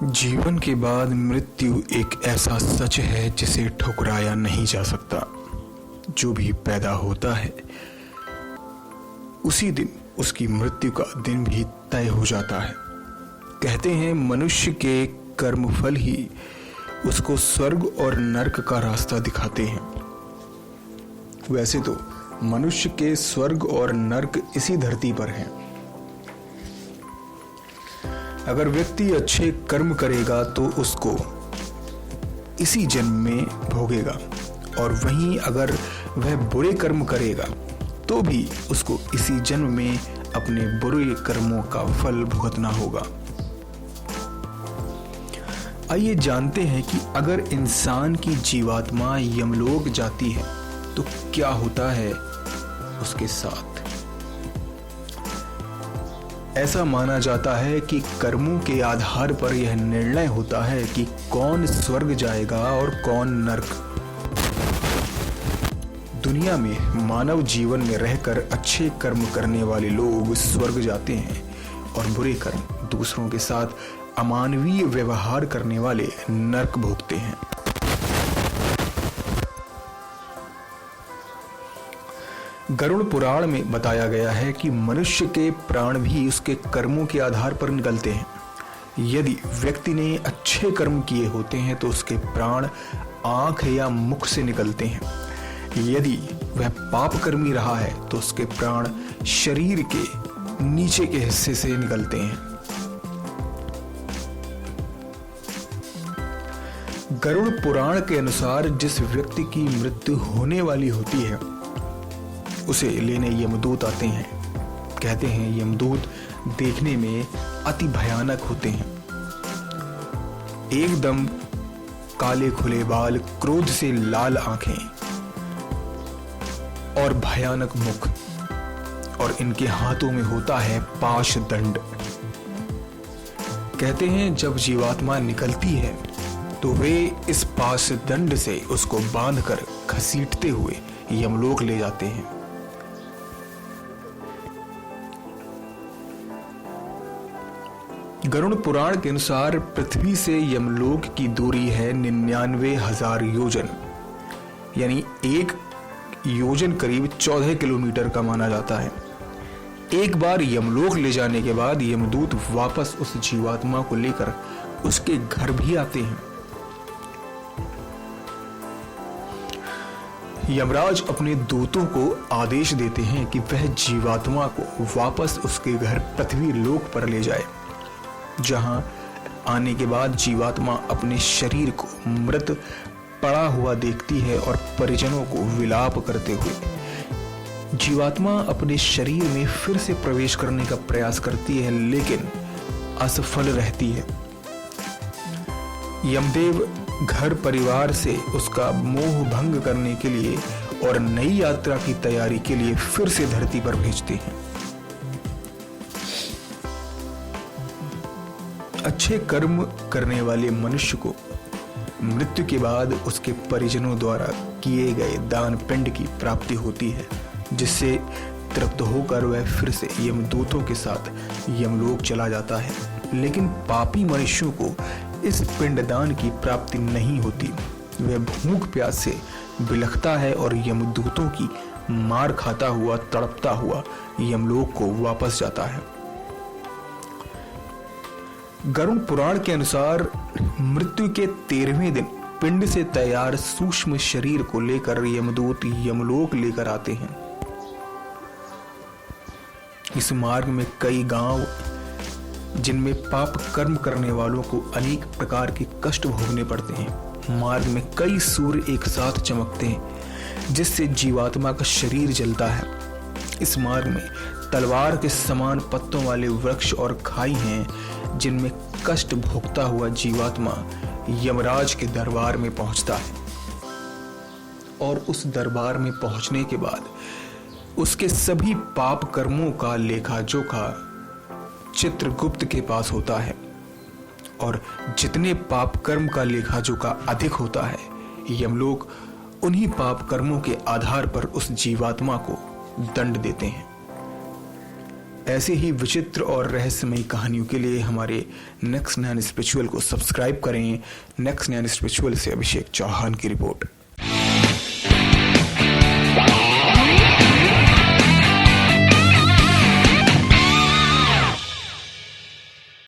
जीवन के बाद मृत्यु एक ऐसा सच है जिसे ठुकराया नहीं जा सकता। जो भी पैदा होता है उसी दिन उसकी मृत्यु का दिन भी तय हो जाता है। कहते हैं मनुष्य के कर्मफल ही उसको स्वर्ग और नरक का रास्ता दिखाते हैं। वैसे तो मनुष्य के स्वर्ग और नरक इसी धरती पर हैं। अगर व्यक्ति अच्छे कर्म करेगा तो उसको इसी जन्म में भोगेगा, और वहीं अगर वह बुरे कर्म करेगा तो भी उसको इसी जन्म में अपने बुरे कर्मों का फल भुगतना होगा। आइए जानते हैं कि अगर इंसान की जीवात्मा यमलोक जाती है तो क्या होता है उसके साथ। ऐसा माना जाता है कि कर्मों के आधार पर यह निर्णय होता है कि कौन स्वर्ग जाएगा और कौन नरक। दुनिया में मानव जीवन में रहकर अच्छे कर्म करने वाले लोग स्वर्ग जाते हैं और बुरे कर्म दूसरों के साथ अमानवीय व्यवहार करने वाले नरक भोगते हैं। गरुड़ पुराण में बताया गया है कि मनुष्य के प्राण भी उसके कर्मों के आधार पर निकलते हैं। यदि व्यक्ति ने अच्छे कर्म किए होते हैं तो उसके प्राण आंख या मुख से निकलते हैं। यदि वह पापकर्मी रहा है तो उसके प्राण शरीर के नीचे के हिस्से से निकलते हैं। गरुड़ पुराण के अनुसार जिस व्यक्ति की मृत्यु होने वाली होती है उसे लेने यमदूत आते हैं। कहते हैं यमदूत देखने में अति भयानक होते हैं। एकदम काले खुले बाल, क्रोध से लाल आंखें और भयानक मुख, और इनके हाथों में होता है पाश दंड। कहते हैं जब जीवात्मा निकलती है तो वे इस पाश दंड से उसको बांधकर घसीटते हुए यमलोक ले जाते हैं। गरुड़ पुराण के अनुसार पृथ्वी से यमलोक की दूरी है 99,000 योजन, यानी एक योजन करीब 14 किलोमीटर का माना जाता है। एक बार यमलोक ले जाने के बाद यमदूत वापस उस जीवात्मा को लेकर उसके घर भी आते हैं। यमराज अपने दूतों को आदेश देते हैं कि वह जीवात्मा को वापस उसके घर पृथ्वी लोक पर ले जाए, जहां आने के बाद जीवात्मा अपने शरीर को मृत पड़ा हुआ देखती है और परिजनों को विलाप करते हुए जीवात्मा अपने शरीर में फिर से प्रवेश करने का प्रयास करती है, लेकिन असफल रहती है। यमदेव घर परिवार से उसका मोह भंग करने के लिए और नई यात्रा की तैयारी के लिए फिर से धरती पर भेजते हैं। अच्छे कर्म करने वाले मनुष्य को मृत्यु के बाद उसके परिजनों द्वारा किए गए दान पिंड की प्राप्ति होती है, जिससे तृप्त होकर वह फिर से यमदूतों के साथ यमलोक चला जाता है। लेकिन पापी मनुष्यों को इस पिंडदान की प्राप्ति नहीं होती। वह भूख प्यास से बिलखता है और यमदूतों की मार खाता हुआ तड़पता हुआ यमलोक को वापस जाता है। गरुड़ पुराण के अनुसार मृत्यु के 13वें दिन पिंड से तैयार सूक्ष्म शरीर को लेकर यमदूत यमलोक लेकर आते हैं। इस मार्ग में कई गांव जिनमें पाप कर्म करने वालों को अनेक प्रकार के कष्ट भोगने पड़ते हैं। मार्ग में कई सूर्य एक साथ चमकते हैं जिससे जीवात्मा का शरीर जलता है। इस मार्ग में तलवार के समान पत्तों वाले वृक्ष और खाई हैं जिनमें कष्ट भोगता हुआ जीवात्मा यमराज के दरबार में पहुंचता है, और उस दरबार में पहुंचने के बाद उसके सभी पाप कर्मों का लेखा जोखा चित्रगुप्त के पास होता है, और जितने पाप कर्म का लेखा जोखा अधिक होता है यमलोक उन्हीं पाप कर्मों के आधार पर उस जीवात्मा को दंड देते हैं। ऐसे ही विचित्र और रहस्यमयी कहानियों के लिए हमारे नेक्स्ट नैन स्पिरिचुअल को सब्सक्राइब करें। नेक्स्ट नैन स्पिरिचुअल से अभिषेक चौहान की रिपोर्ट।